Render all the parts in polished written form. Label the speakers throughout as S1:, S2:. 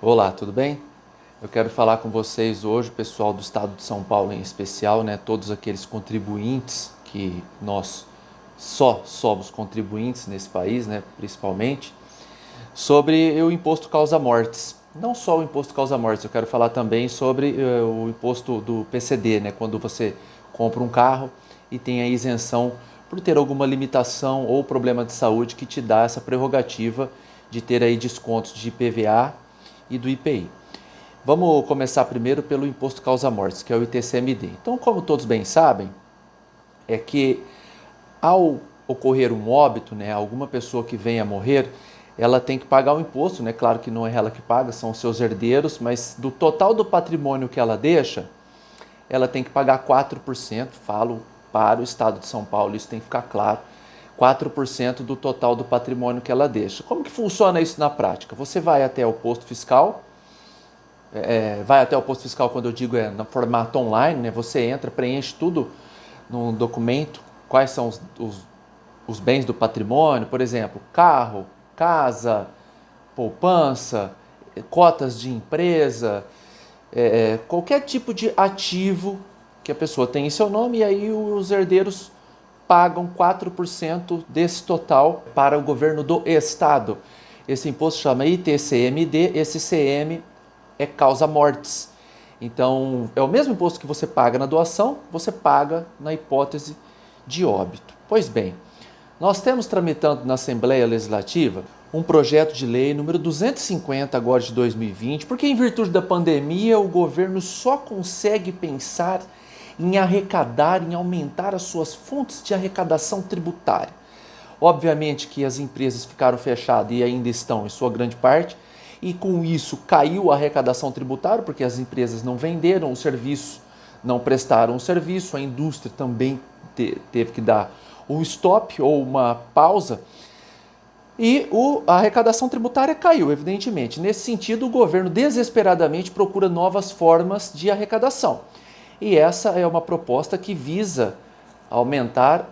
S1: Olá, tudo bem? Eu quero falar com vocês hoje, pessoal do estado de São Paulo em especial, né, todos aqueles contribuintes que nós só somos contribuintes nesse país, né, principalmente, sobre o imposto causa-mortes. Não só o imposto causa-mortes, eu quero falar também sobre o imposto do PCD, né, quando você compra um carro e tem a isenção por ter alguma limitação ou problema de saúde que te dá essa prerrogativa de ter aí descontos de IPVA e do IPI. Vamos começar primeiro pelo imposto causa-mortes, que é o ITCMD. Então, como todos bem sabem, é que ao ocorrer um óbito, né, alguma pessoa que venha a morrer, ela tem que pagar o imposto, né? Claro que não é ela que paga, são os seus herdeiros, mas do total do patrimônio que ela deixa, ela tem que pagar 4%, falo para o estado de São Paulo, isso tem que ficar claro, 4% do total do patrimônio que ela deixa. Como que funciona isso na prática? Você vai até o posto fiscal, quando eu digo no formato online, né? Você entra, preenche tudo num documento, quais são os bens do patrimônio, por exemplo, carro, casa, poupança, cotas de empresa, qualquer tipo de ativo que a pessoa tem em seu nome, e aí os herdeiros pagam 4% desse total para o governo do estado. Esse imposto chama ITCMD, esse CM é causa-mortes. Então, é o mesmo imposto que você paga na doação, você paga na hipótese de óbito. Pois bem, nós temos tramitando na Assembleia Legislativa um projeto de lei número 250 agora de 2020, porque em virtude da pandemia o governo só consegue pensar em arrecadar, em aumentar as suas fontes de arrecadação tributária. Obviamente que as empresas ficaram fechadas e ainda estão em sua grande parte, e com isso caiu a arrecadação tributária, porque as empresas não venderam o serviço, não prestaram o serviço, a indústria também teve que dar um stop ou uma pausa, e a arrecadação tributária caiu, evidentemente. Nesse sentido, o governo desesperadamente procura novas formas de arrecadação. E essa é uma proposta que visa aumentar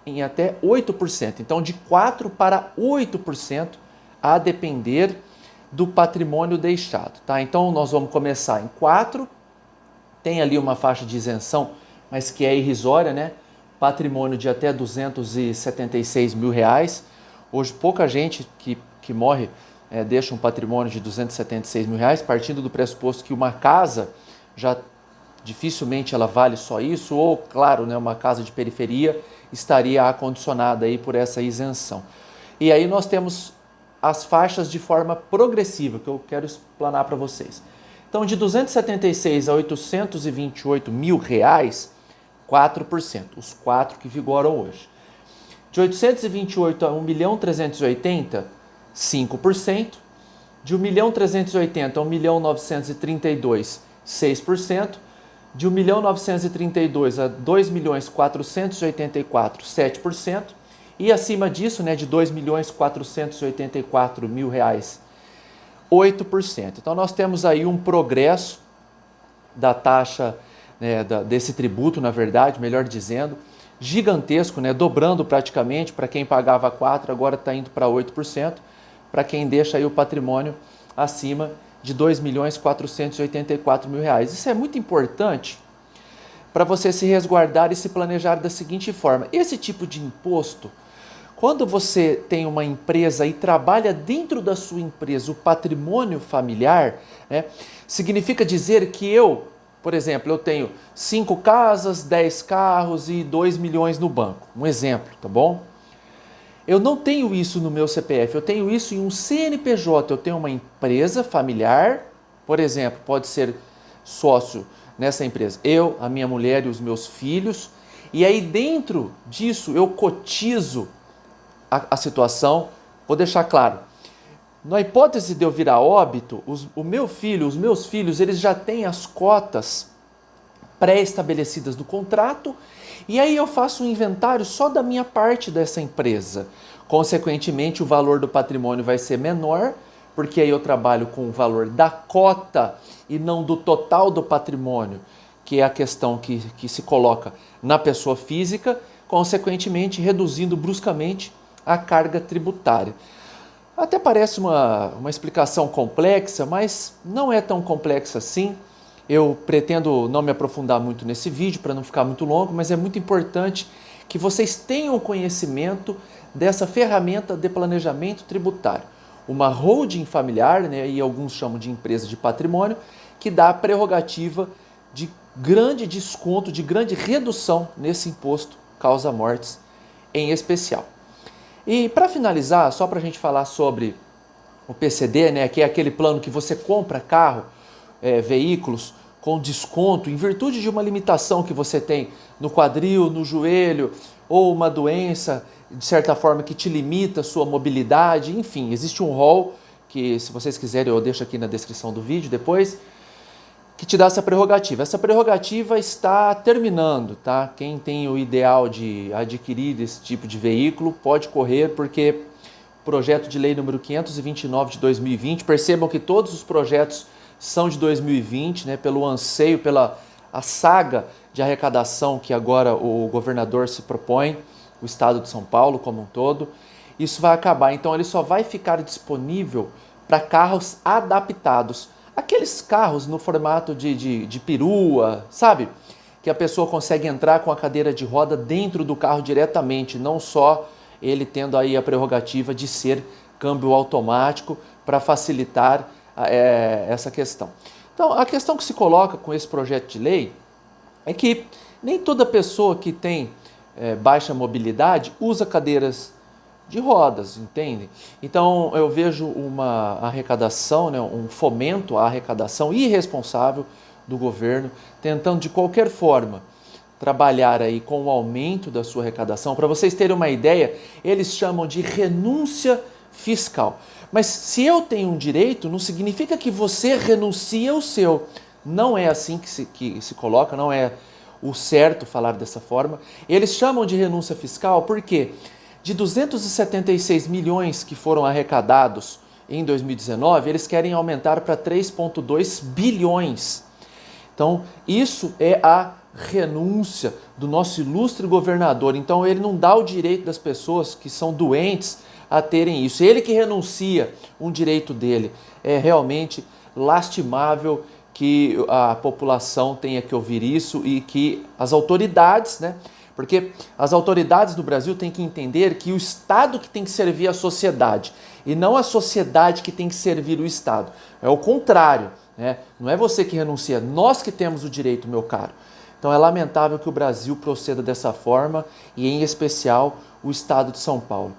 S1: em até 8%. Então, de 4% para 8%, a depender do patrimônio deixado. Tá? Então, nós vamos começar em 4%, tem ali uma faixa de isenção, mas que é irrisória, né? Patrimônio de até R$276 mil. Hoje, pouca gente que morre deixa um patrimônio de R$276 mil, partindo do pressuposto que uma casa já dificilmente ela vale só isso, ou, claro, né, uma casa de periferia estaria acondicionada aí por essa isenção. E aí nós temos as faixas de forma progressiva, que eu quero explanar para vocês. Então, de 276 a 828 mil reais, 4%, os 4 que vigoram hoje. De 828 a 1.380.000, 5%. De 1.380.000 a 1.932.000, 6%. De 1.932.000 a 2.484.000, 7%. E acima disso, né, de 2.484.000 reais, 8%. Então nós temos aí um progresso da taxa, né, desse tributo, na verdade, melhor dizendo, gigantesco, né, dobrando praticamente. Para quem pagava 4%, agora está indo para 8%, para quem deixa aí o patrimônio acima de 2.484.000 reais. Isso é muito importante para você se resguardar e se planejar da seguinte forma: esse tipo de imposto, quando você tem uma empresa e trabalha dentro da sua empresa o patrimônio familiar, né, significa dizer que por exemplo, eu tenho 5 casas, 10 carros e 2 milhões no banco. Um exemplo, tá bom? Eu não tenho isso no meu CPF, eu tenho isso em um CNPJ, eu tenho uma empresa familiar, por exemplo, pode ser sócio nessa empresa, eu, a minha mulher e os meus filhos, e aí dentro disso eu cotizo a situação. Vou deixar claro, na hipótese de eu vir a óbito, os meus filhos, eles já têm as cotas pré-estabelecidas no contrato, e aí eu faço um inventário só da minha parte dessa empresa. Consequentemente, o valor do patrimônio vai ser menor, porque aí eu trabalho com o valor da cota e não do total do patrimônio, que é a questão que se coloca na pessoa física, consequentemente reduzindo bruscamente a carga tributária. Até parece uma explicação complexa, mas não é tão complexa assim. Eu pretendo não me aprofundar muito nesse vídeo para não ficar muito longo, mas é muito importante que vocês tenham conhecimento dessa ferramenta de planejamento tributário. Uma holding familiar, né, e alguns chamam de empresa de patrimônio, que dá a prerrogativa de grande desconto, de grande redução nesse imposto causa-mortes em especial. E para finalizar, só para a gente falar sobre o PCD, né, que é aquele plano que você compra carro, veículos com desconto em virtude de uma limitação que você tem no quadril, no joelho, ou uma doença, de certa forma, que te limita a sua mobilidade. Enfim, existe um rol que, se vocês quiserem, eu deixo aqui na descrição do vídeo depois, que te dá essa prerrogativa. Essa prerrogativa está terminando, tá? Quem tem o ideal de adquirir esse tipo de veículo pode correr, porque o projeto de lei número 529 de 2020, percebam que todos os projetos são de 2020, né? Pelo anseio, pela a saga de arrecadação que agora o governador se propõe, o estado de São Paulo como um todo, isso vai acabar. Então ele só vai ficar disponível para carros adaptados. Aqueles carros no formato de perua, sabe? Que a pessoa consegue entrar com a cadeira de roda dentro do carro diretamente, não só ele tendo aí a prerrogativa de ser câmbio automático para facilitar essa questão. Então, a questão que se coloca com esse projeto de lei é que nem toda pessoa que tem baixa mobilidade usa cadeiras de rodas, entende? Então eu vejo uma arrecadação, né, um fomento à arrecadação irresponsável do governo, tentando de qualquer forma trabalhar aí com o aumento da sua arrecadação. Para vocês terem uma ideia, eles chamam de renúncia fiscal. Mas se eu tenho um direito, não significa que você renuncia ao seu. Não é assim que se coloca, não é o certo falar dessa forma. Eles chamam de renúncia fiscal porque de 276 milhões que foram arrecadados em 2019, eles querem aumentar para 3,2 bilhões. Então, isso é a renúncia do nosso ilustre governador. Então, ele não dá o direito das pessoas que são doentes a terem isso. Ele que renuncia um direito dele. É realmente lastimável que a população tenha que ouvir isso e que as autoridades, né? Porque as autoridades do Brasil têm que entender que o Estado que tem que servir a sociedade e não a sociedade que tem que servir o Estado. É o contrário, né? Não é você que renuncia, nós que temos o direito, meu caro. Então é lamentável que o Brasil proceda dessa forma e, em especial, o Estado de São Paulo.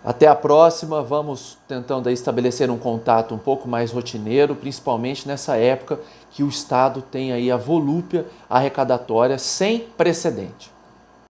S1: Até a próxima, vamos tentando aí estabelecer um contato um pouco mais rotineiro, principalmente nessa época que o Estado tem aí a volúpia arrecadatória sem precedente.